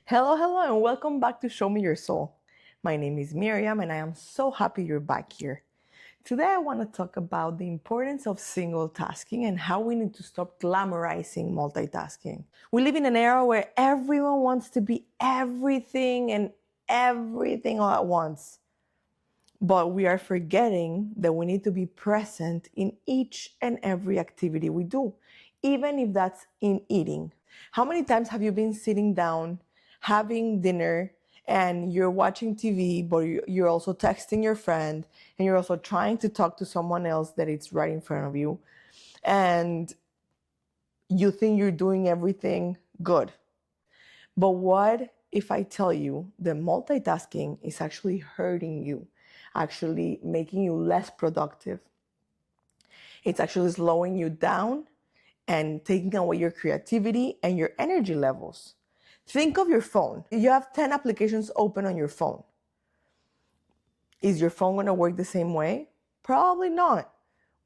Hello, hello, and welcome back to Show Me Your Soul. My name is Miriam, and I am so happy you're back here. Today, I want to talk about the importance of single tasking and how we need to stop glamorizing multitasking. We live in an era where everyone wants to be everything and everything all at once. But we are forgetting that we need to be present in each and every activity we do, even if that's in eating. How many times have you been sitting down, having dinner, and you're watching TV, but you're also texting your friend, and you're also trying to talk to someone else that is right in front of you, and you think you're doing everything good? But what if I tell you that multitasking is actually hurting you, actually making you less productive? It's actually slowing you down and taking away your creativity and your energy levels. Think of your phone. You have 10 applications open on your phone. Is your phone going to work the same way? Probably not.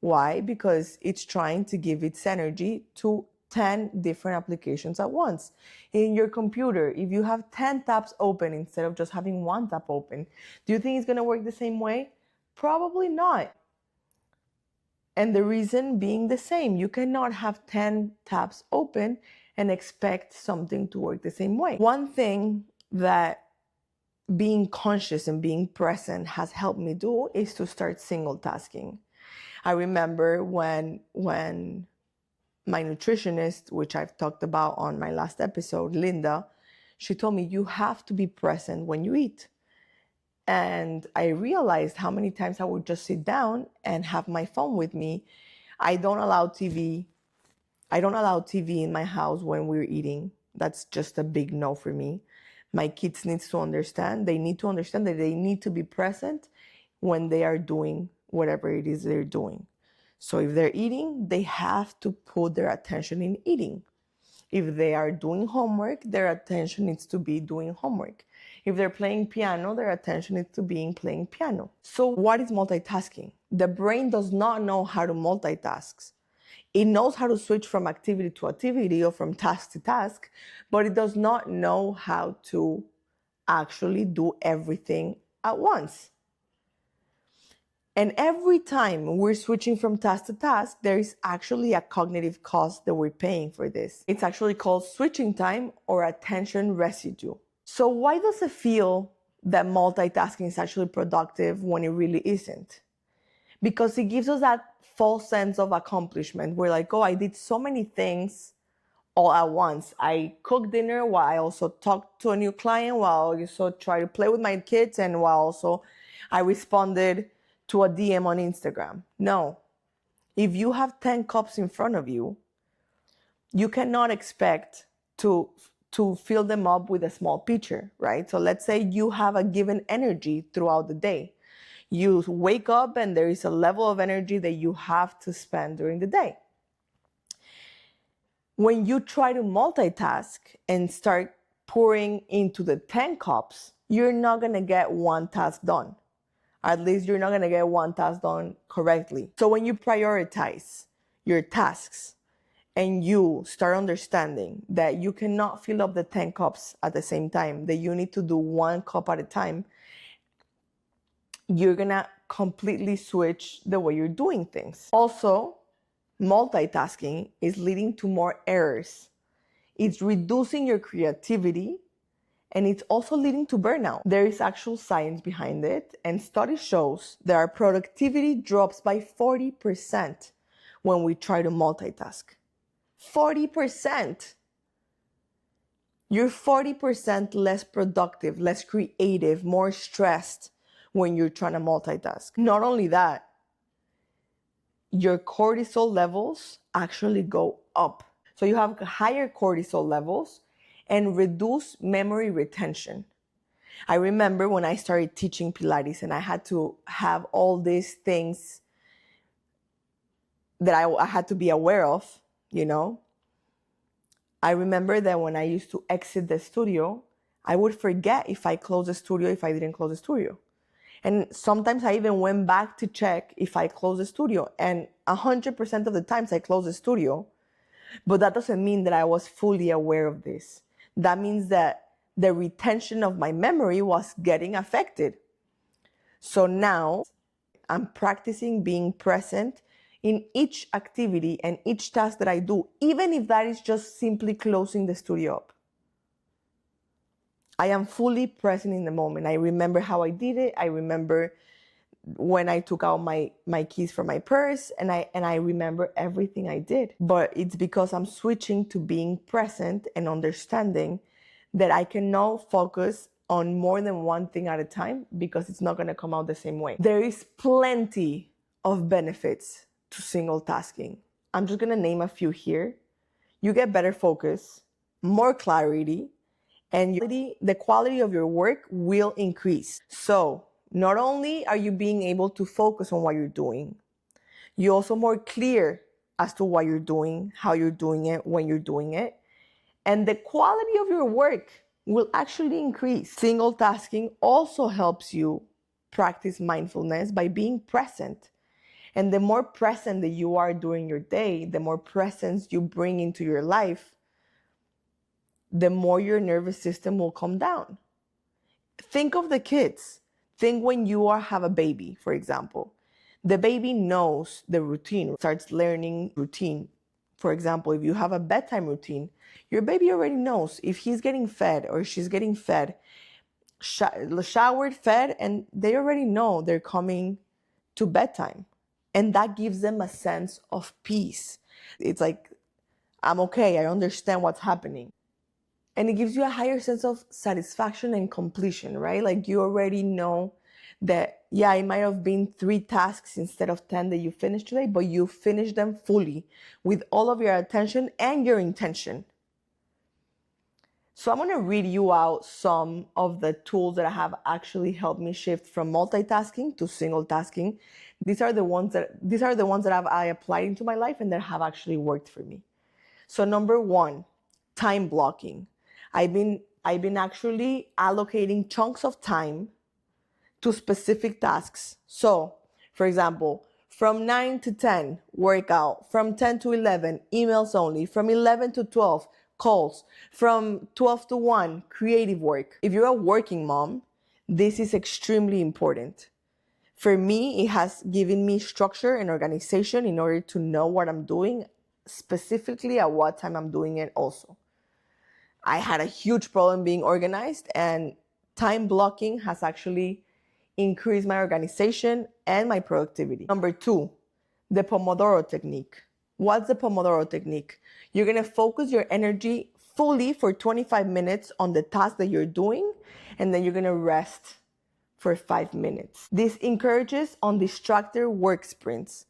Why? Because it's trying to give its energy to 10 different applications at once. In your computer, if you have 10 tabs open instead of just having one tab open, do you think it's going to work the same way? Probably not. And the reason being the same. You cannot have 10 tabs open and expect something to work the same way. One thing that being conscious and being present has helped me do is to start single tasking. I remember when my nutritionist, which I've talked about on my last episode, Linda, she told me you have to be present when you eat. And I realized how many times I would just sit down and have my phone with me. I don't allow TV in my house when we're eating. That's just a big no for me. My kids need to understand that they need to be present when they are doing whatever it is they're doing. So if they're eating, they have to put their attention in eating. If they are doing homework, their attention needs to be doing homework. If they're playing piano, their attention needs to be in playing piano. So what is multitasking? The brain does not know how to multitask. It knows how to switch from activity to activity or from task to task, but it does not know how to actually do everything at once. And every time we're switching from task to task, there is actually a cognitive cost that we're paying for this. It's actually called switching time or attention residue. So why does it feel that multitasking is actually productive when it really isn't? Because it gives us that false sense of accomplishment. We're like, oh, I did so many things all at once. I cooked dinner while I also talked to a new client, while I also tried to play with my kids, and while also I responded to a DM on Instagram. No. If you have 10 cups in front of you, you cannot expect to fill them up with a small pitcher, right? So let's say you have a given energy throughout the day. You wake up and there is a level of energy that you have to spend during the day. When you try to multitask and start pouring into the 10 cups, you're not going to get one task done. At least you're not going to get one task done correctly. So when you prioritize your tasks and you start understanding that you cannot fill up the 10 cups at the same time, that you need to do one cup at a time, you're going to completely switch the way you're doing things. Also, multitasking is leading to more errors. It's reducing your creativity, and it's also leading to burnout. There is actual science behind it, and study shows that our productivity drops by 40% when we try to multitask. 40%. You're 40% less productive, less creative, more stressed when you're trying to multitask. Not only that, your cortisol levels actually go up. So you have higher cortisol levels and reduce memory retention. I remember when I started teaching Pilates and I had to have all these things that I had to be aware of, I remember that when I used to exit the studio, I would forget if I closed the studio, if I didn't close the studio. And sometimes I even went back to check if I closed the studio. And 100% of the times I closed the studio. But that doesn't mean that I was fully aware of this. That means that the retention of my memory was getting affected. So now I'm practicing being present in each activity and each task that I do, even if that is just simply closing the studio up. I am fully present in the moment. I remember how I did it. I remember when I took out my keys from my purse, and I remember everything I did. But it's because I'm switching to being present and understanding that I can now focus on more than one thing at a time, because it's not going to come out the same way. There is plenty of benefits to single tasking. I'm just going to name a few here. You get better focus, more clarity, and the quality of your work will increase. So not only are you being able to focus on what you're doing, you're also more clear as to what you're doing, how you're doing it, when you're doing it, and the quality of your work will actually increase. Single tasking also helps you practice mindfulness by being present. And the more present that you are during your day, the more presence you bring into your life, the more your nervous system will calm down. Think of the kids. Think when you have a baby, for example. The baby knows the routine, starts learning routine. For example, if you have a bedtime routine, your baby already knows if he's getting fed or she's getting fed, showered, fed, and they already know they're coming to bedtime. And that gives them a sense of peace. It's like, I'm okay, I understand what's happening. And it gives you a higher sense of satisfaction and completion, right? Like you already know that, yeah, it might have been 3 tasks instead of 10 that you finished today, but you finished them fully with all of your attention and your intention. So I'm going to read you out some of the tools that have actually helped me shift from multitasking to single tasking. These are the ones that I applied into my life and that have actually worked for me. So number 1, time blocking. I've been actually allocating chunks of time to specific tasks. So, for example, from 9 to 10, workout. From 10 to 11, emails only. From 11 to 12, calls. From 12 to 1, creative work. If you're a working mom, this is extremely important. For me, it has given me structure and organization in order to know what I'm doing, specifically at what time I'm doing it also. I had a huge problem being organized, and time blocking has actually increased my organization and my productivity. Number 2, the Pomodoro technique. What's the Pomodoro technique? You're going to focus your energy fully for 25 minutes on the task that you're doing, and then you're going to rest for 5 minutes. This encourages undistracted work sprints.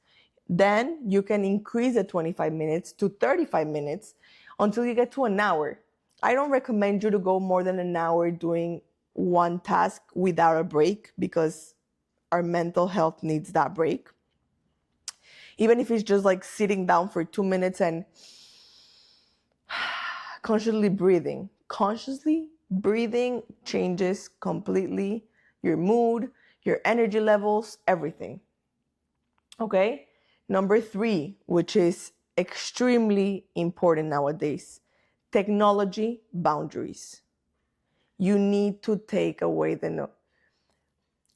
Then you can increase the 25 minutes to 35 minutes until you get to an hour. I don't recommend you to go more than an hour doing one task without a break, because our mental health needs that break. Even if it's just like sitting down for 2 minutes and consciously breathing. Consciously breathing changes completely your mood, your energy levels, everything. Okay? Number 3, which is extremely important nowadays, technology boundaries. You need to take away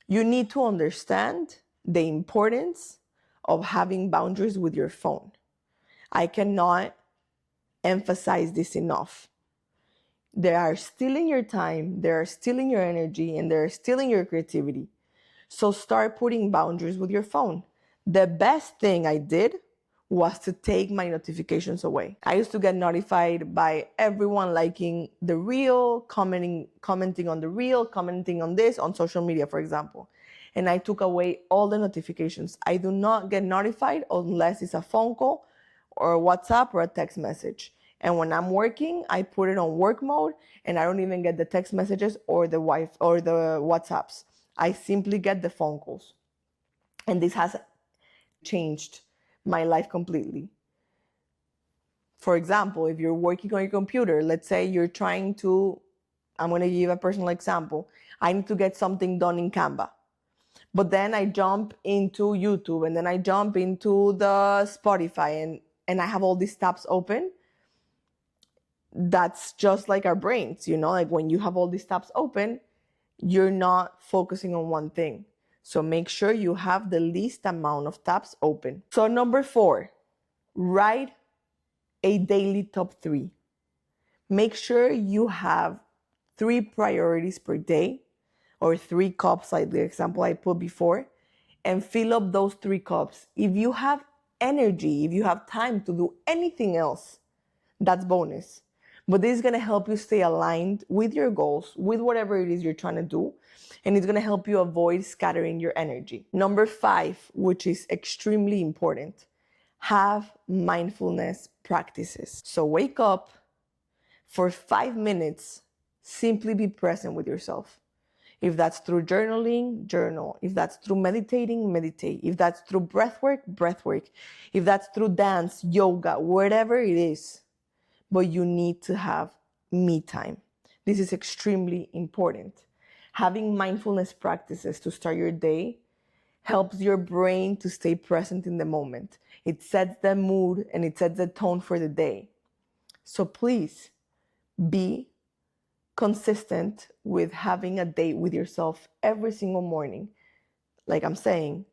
you need to understand the importance of having boundaries with your phone. I cannot emphasize this enough. They are stealing your time, they are stealing your energy, and they're stealing your creativity. So start putting boundaries with your phone. The best thing I did was to take my notifications away. I used to get notified by everyone liking the reel, commenting on the reel, commenting on this on social media, for example. And I took away all the notifications. I do not get notified unless it's a phone call or a WhatsApp or a text message. And when I'm working, I put it on work mode, and I don't even get the text messages or the WhatsApps. I simply get the phone calls. And this has changed my life completely. For example, if you're working on your computer, let's say you're trying to, I'm going to give a personal example. I need to get something done in Canva. But then I jump into YouTube, and then I jump into the Spotify, and I have all these tabs open. that's just like our brains, like when you have all these tabs open, you're not focusing on one thing. So make sure you have the least amount of tabs open. So number 4, write a daily top 3. Make sure you have 3 priorities per day, or 3 cups, like the example I put before, and fill up those 3 cups. If you have energy, if you have time to do anything else, that's bonus. But this is going to help you stay aligned with your goals, with whatever it is you're trying to do. And it's going to help you avoid scattering your energy. Number 5, which is extremely important, have mindfulness practices. So wake up for 5 minutes, simply be present with yourself. If that's through journaling, journal. If that's through meditating, meditate. If that's through breath work, breath work. If that's through dance, yoga, whatever it is. But you need to have me time. This is extremely important. Having mindfulness practices to start your day helps your brain to stay present in the moment. It sets the mood and it sets the tone for the day. So please be consistent with having a date with yourself every single morning. Like I'm saying,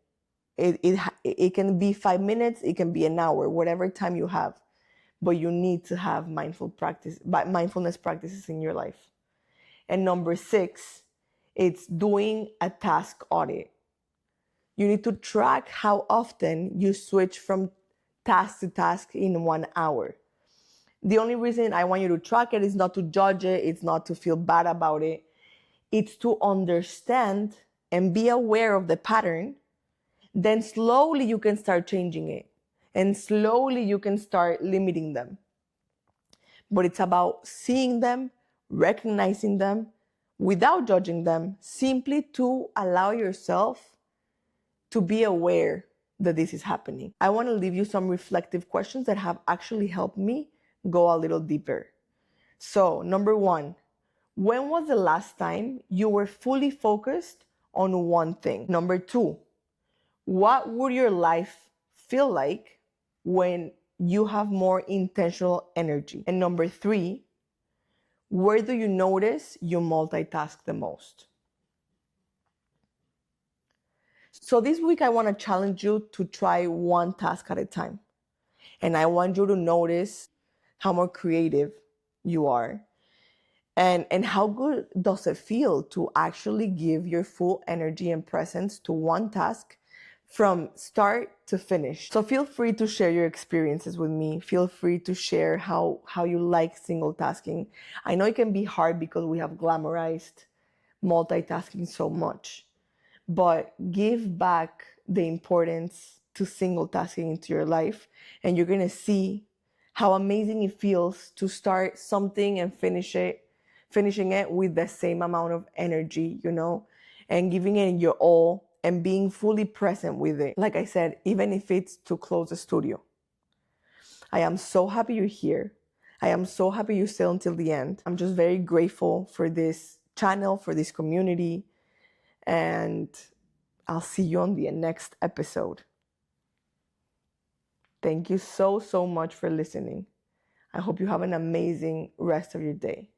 it can be 5 minutes, it can be an hour, whatever time you have. But you need to have mindfulness practices in your life. And number 6, it's doing a task audit. You need to track how often you switch from task to task in 1 hour. The only reason I want you to track it is not to judge it, it's not to feel bad about it. It's to understand and be aware of the pattern. Then slowly you can start changing it. And slowly you can start limiting them. But it's about seeing them, recognizing them, without judging them, simply to allow yourself to be aware that this is happening. I want to leave you some reflective questions that have actually helped me go a little deeper. So, number 1, when was the last time you were fully focused on one thing? Number 2, what would your life feel like when you have more intentional energy? And number 3, where do you notice you multitask the most? So this week, I want to challenge you to try one task at a time. And I want you to notice how more creative you are. And how good does it feel to actually give your full energy and presence to one task from start to finish. So feel free to share your experiences with me. Feel free to share how you like single tasking. I know it can be hard because we have glamorized multitasking so much, but give back the importance to single tasking into your life, and you're gonna see how amazing it feels to start something and finishing it with the same amount of energy, and giving it your all and being fully present with it. Like I said, even if it's to close the studio. I am so happy you're here. I am so happy you stayed until the end. I'm just very grateful for this channel, for this community, and I'll see you on the next episode. Thank you so much for listening. I hope you have an amazing rest of your day.